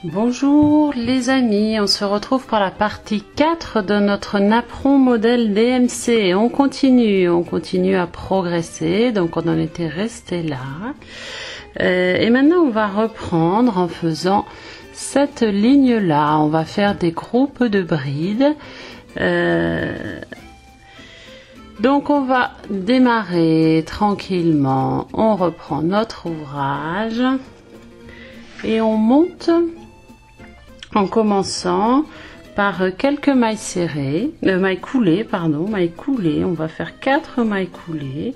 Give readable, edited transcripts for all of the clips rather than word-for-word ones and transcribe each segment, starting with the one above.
Bonjour les amis, on se retrouve pour la partie 4 de notre napperon modèle DMC. On continue à progresser, donc on en était resté là. Et maintenant on va reprendre en faisant cette ligne-là. On va faire des groupes de brides. Donc on va démarrer tranquillement, on reprend notre ouvrage et on monte en commençant par quelques mailles serrées, mailles coulées, on va faire 4 mailles coulées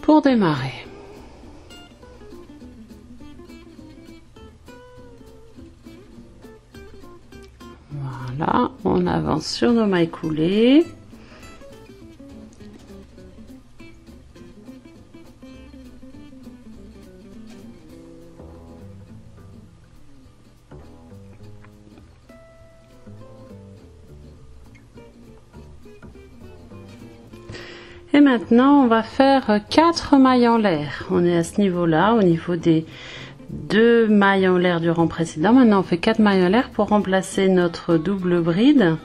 pour démarrer. Voilà, on avance sur nos mailles coulées. Et maintenant, on va faire 4 mailles en l'air. On est à ce niveau-là, au niveau des 2 mailles en l'air du rang précédent. Maintenant, on fait 4 mailles en l'air pour remplacer notre double bride.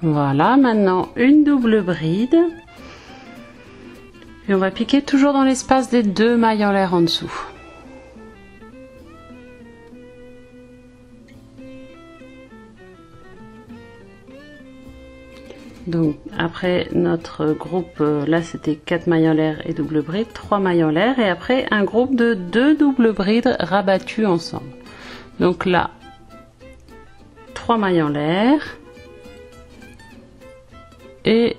Voilà, maintenant une double bride. Et on va piquer toujours dans l'espace des 2 mailles en l'air en dessous. Donc après notre groupe, là c'était 4 mailles en l'air et double bride, 3 mailles en l'air et après un groupe de 2 doubles brides rabattues ensemble. Donc là, 3 mailles en l'air et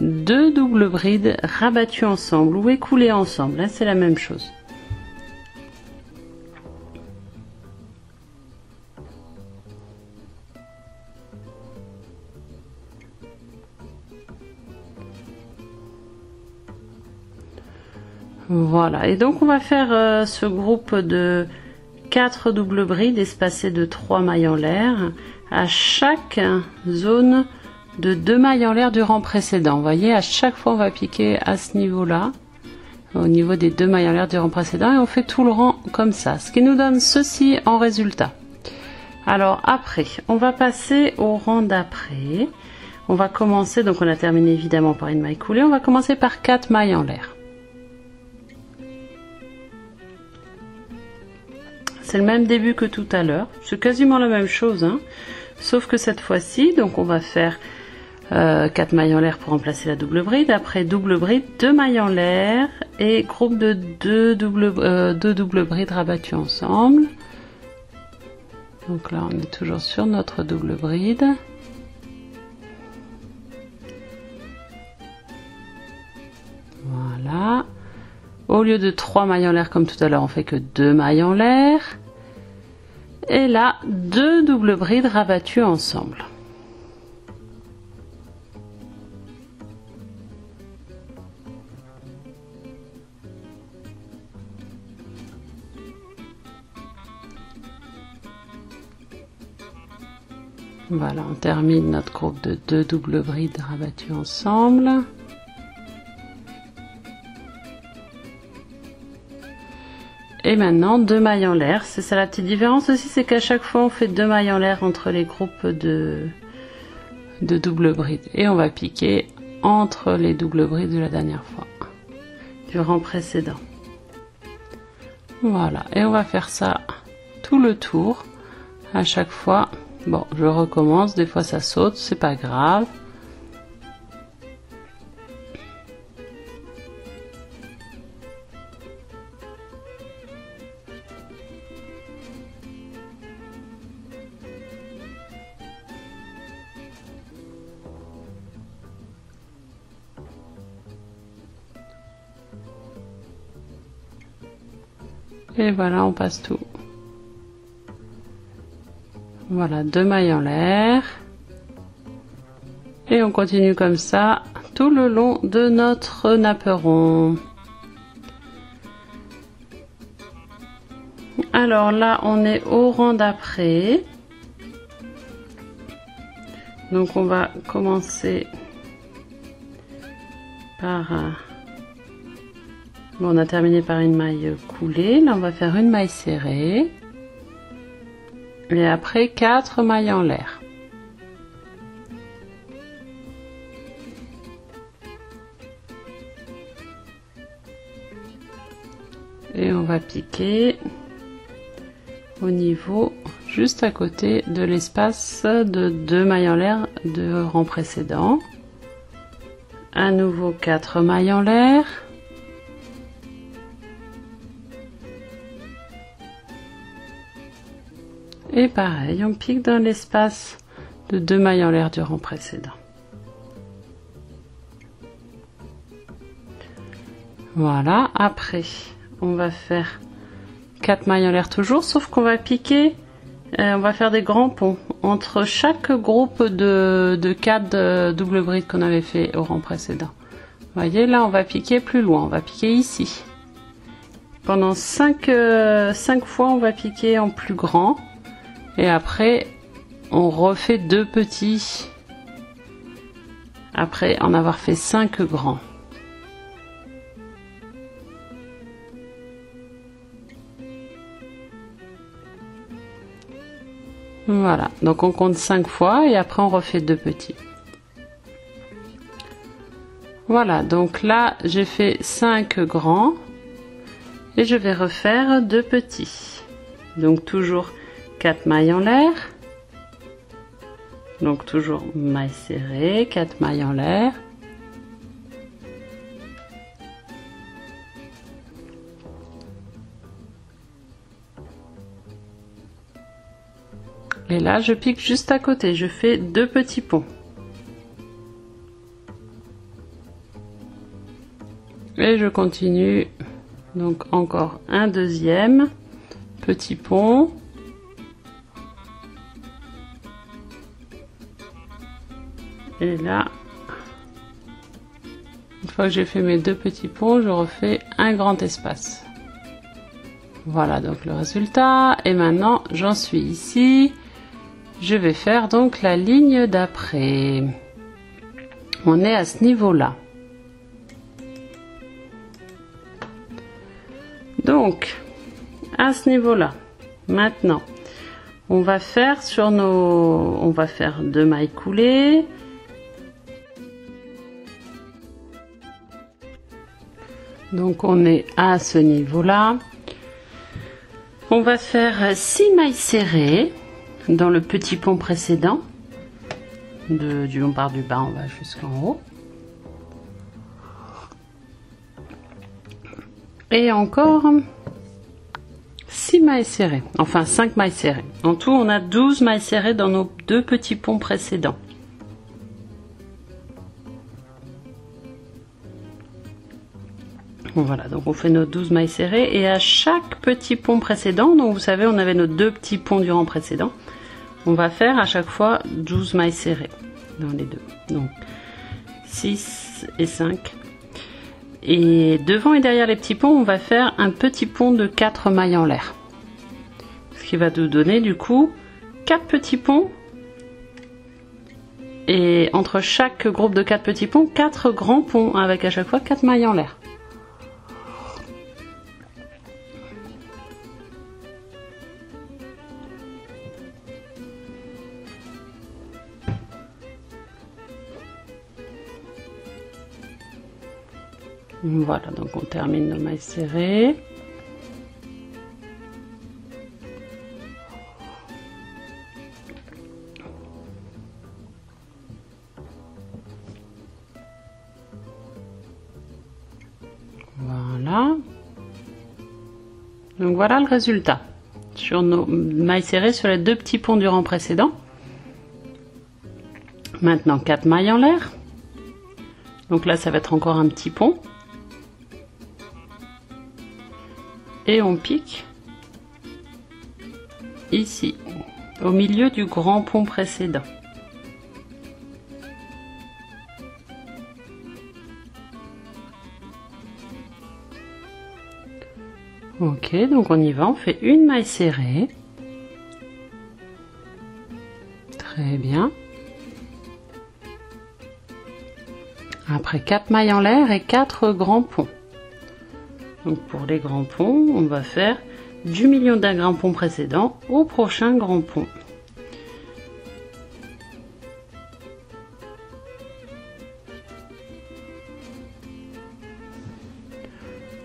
2 doubles brides rabattues ensemble ou écoulées ensemble, là c'est la même chose. Voilà, et donc on va faire ce groupe de 4 doubles brides espacées de 3 mailles en l'air à chaque zone de 2 mailles en l'air du rang précédent. Vous voyez, à chaque fois on va piquer à ce niveau-là, au niveau des 2 mailles en l'air du rang précédent, et on fait tout le rang comme ça, ce qui nous donne ceci en résultat. Alors après, on va passer au rang d'après. On va commencer, donc on a terminé évidemment par une maille coulée, on va commencer par 4 mailles en l'air. C'est le même début que tout à l'heure, c'est quasiment la même chose, hein, sauf que cette fois-ci, donc on va faire 4 mailles en l'air pour remplacer la double bride, après double bride, 2 mailles en l'air et groupe de 2 doubles brides rabattues ensemble. Donc là on est toujours sur notre double bride. Voilà. Au lieu de 3 mailles en l'air comme tout à l'heure, on fait que 2 mailles en l'air. Et là, 2 doubles brides rabattues ensemble. Voilà, on termine notre groupe de 2 doubles brides rabattues ensemble. Et maintenant 2 mailles en l'air, c'est ça la petite différence aussi, c'est qu'à chaque fois on fait 2 mailles en l'air entre les groupes de double bride et on va piquer entre les doubles brides de la dernière fois du rang précédent. Voilà, et on va faire ça tout le tour à chaque fois. Bon, je recommence, des fois ça saute, c'est pas grave. Et voilà, on passe tout. Voilà, 2 mailles en l'air. Et on continue comme ça tout le long de notre napperon. Alors là, on est au rang d'après. Donc on va commencer par... bon, on a terminé par une maille coulée. Là on va faire une maille serrée. Et après 4 mailles en l'air. Et on va piquer au niveau juste à côté de l'espace de 2 mailles en l'air de rang précédent. À nouveau 4 mailles en l'air. Et pareil, on pique dans l'espace de 2 mailles en l'air du rang précédent. Voilà, après on va faire 4 mailles en l'air toujours, sauf qu'on va piquer, on va faire des grands ponts entre chaque groupe de 4 double brides qu'on avait fait au rang précédent. Vous voyez, là on va piquer plus loin, on va piquer ici. Pendant 5 fois on va piquer en plus grand, et après on refait 2 petits, après en avoir fait 5 grands. Voilà, donc on compte 5 fois et après on refait 2 petits. Voilà, donc là j'ai fait 5 grands et je vais refaire 2 petits. Donc toujours 4 mailles en l'air. Donc toujours maille serrée, 4 mailles en l'air. Et là, je pique juste à côté, je fais 2 petits ponts. Et je continue, donc encore un deuxième petit pont. Et là, une fois que j'ai fait mes 2 petits ponts, je refais un grand espace. Voilà donc le résultat. Et maintenant, j'en suis ici. Je vais faire donc la ligne d'après. On est à ce niveau-là. Donc, à ce niveau-là, maintenant, on va faire sur nos... On va faire 2 mailles coulées. Donc, on est à ce niveau-là. On va faire 6 mailles serrées dans le petit pont précédent. On part du bas, on va jusqu'en haut. Et encore 6 mailles serrées, enfin 5 mailles serrées. En tout, on a 12 mailles serrées dans nos 2 petits ponts précédents. Voilà, donc on fait nos 12 mailles serrées et à chaque petit pont précédent, donc vous savez, on avait nos 2 petits ponts du rang précédent, on va faire à chaque fois 12 mailles serrées dans les 2. Donc 6 et 5. Et devant et derrière les petits ponts, on va faire un petit pont de 4 mailles en l'air. Ce qui va nous donner du coup 4 petits ponts. Et entre chaque groupe de 4 petits ponts, 4 grands ponts avec à chaque fois 4 mailles en l'air. Voilà, donc on termine nos mailles serrées. Voilà. Donc voilà le résultat sur nos mailles serrées sur les 2 petits ponts du rang précédent. Maintenant 4 mailles en l'air. Donc là ça va être encore un petit pont. Et on pique ici, au milieu du grand pont précédent. Ok, donc on y va, on fait une maille serrée. Très bien. Après 4 mailles en l'air et 4 grands ponts. Donc pour les grands ponts, on va faire du milieu d'un grand pont précédent au prochain grand pont.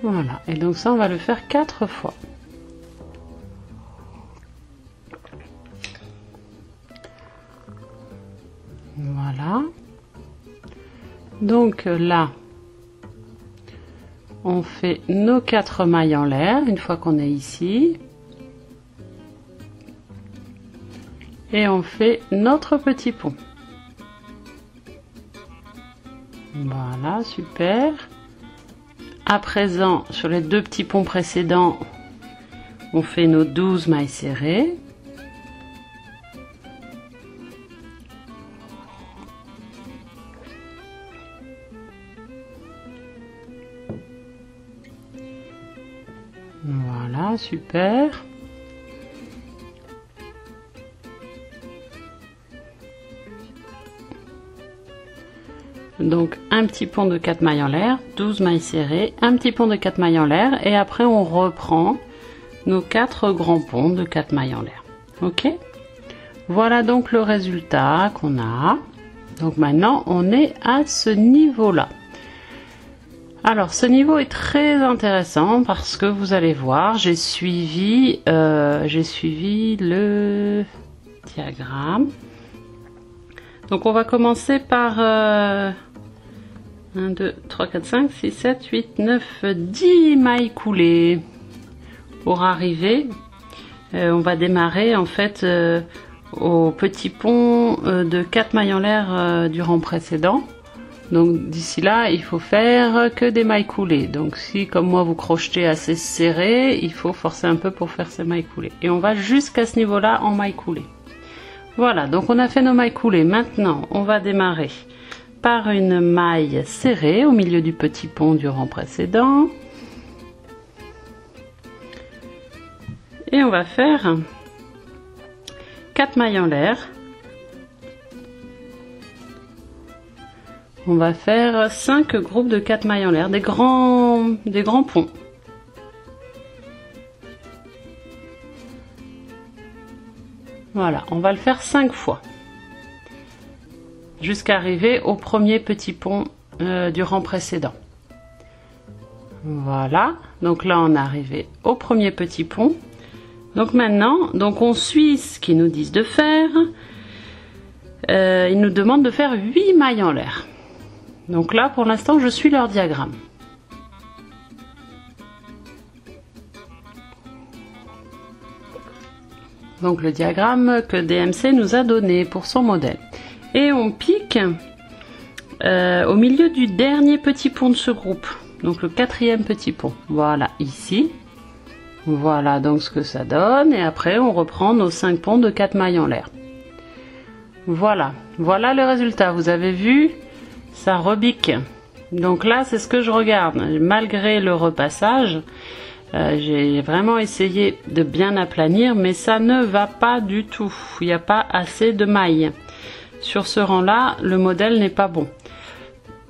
Voilà, et donc ça on va le faire 4 fois. Voilà. Donc là, on fait nos 4 mailles en l'air une fois qu'on est ici. Et on fait notre petit pont. Voilà, super. À présent, sur les 2 petits ponts précédents, on fait nos 12 mailles serrées. Voilà, super. Donc un petit pont de 4 mailles en l'air, 12 mailles serrées, un petit pont de 4 mailles en l'air et après on reprend nos 4 grands ponts de 4 mailles en l'air. Ok? Voilà donc le résultat qu'on a. Donc maintenant on est à ce niveau-là. Alors ce niveau est très intéressant parce que vous allez voir, j'ai suivi le diagramme. Donc on va commencer par 1, 2, 3, 4, 5, 6, 7, 8, 9, 10 mailles coulées. Pour arriver, on va démarrer en fait au petit pont de 4 mailles en l'air du rang précédent. Donc d'ici là, il faut faire que des mailles coulées. Donc si comme moi vous crochetez assez serré, il faut forcer un peu pour faire ces mailles coulées. Et on va jusqu'à ce niveau-là en mailles coulées. Voilà, donc on a fait nos mailles coulées. Maintenant, on va démarrer par une maille serrée au milieu du petit pont du rang précédent. Et on va faire 4 mailles en l'air. On va faire 5 groupes de 4 mailles en l'air, des grands ponts. Voilà, on va le faire 5 fois. Jusqu'à arriver au premier petit pont du rang précédent. Voilà, donc là on est arrivé au premier petit pont. Donc maintenant, on suit ce qu'ils nous disent de faire. Ils nous demandent de faire 8 mailles en l'air. Donc là pour l'instant je suis leur diagramme. Donc le diagramme que DMC nous a donné pour son modèle. Et on pique au milieu du dernier petit pont de ce groupe. Donc le 4e petit pont. Voilà, ici. Voilà donc ce que ça donne. Et après on reprend nos 5 ponts de 4 mailles en l'air. Voilà, voilà le résultat. Vous avez vu, ça rebique. Donc là c'est ce que je regarde. Malgré le repassage, j'ai vraiment essayé de bien aplanir, mais ça ne va pas du tout. Il n'y a pas assez de mailles. Sur ce rang-là, le modèle n'est pas bon.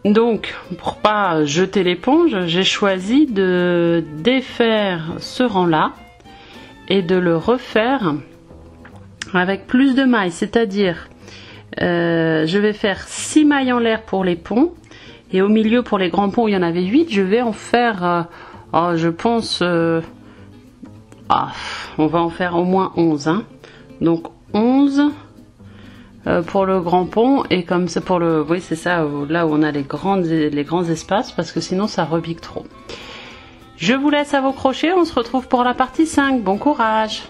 Donc, pour pas jeter l'éponge, j'ai choisi de défaire ce rang-là et de le refaire avec plus de mailles. C'est-à-dire, je vais faire 6 mailles en l'air pour les ponts et au milieu, pour les grands ponts, il y en avait 8, je vais en faire... je pense, on va en faire au moins 11. Hein. Donc 11 pour le grand pont et comme c'est pour le, oui c'est ça, là où on a les grands espaces parce que sinon ça rebique trop. Je vous laisse à vos crochets, on se retrouve pour la partie 5. Bon courage!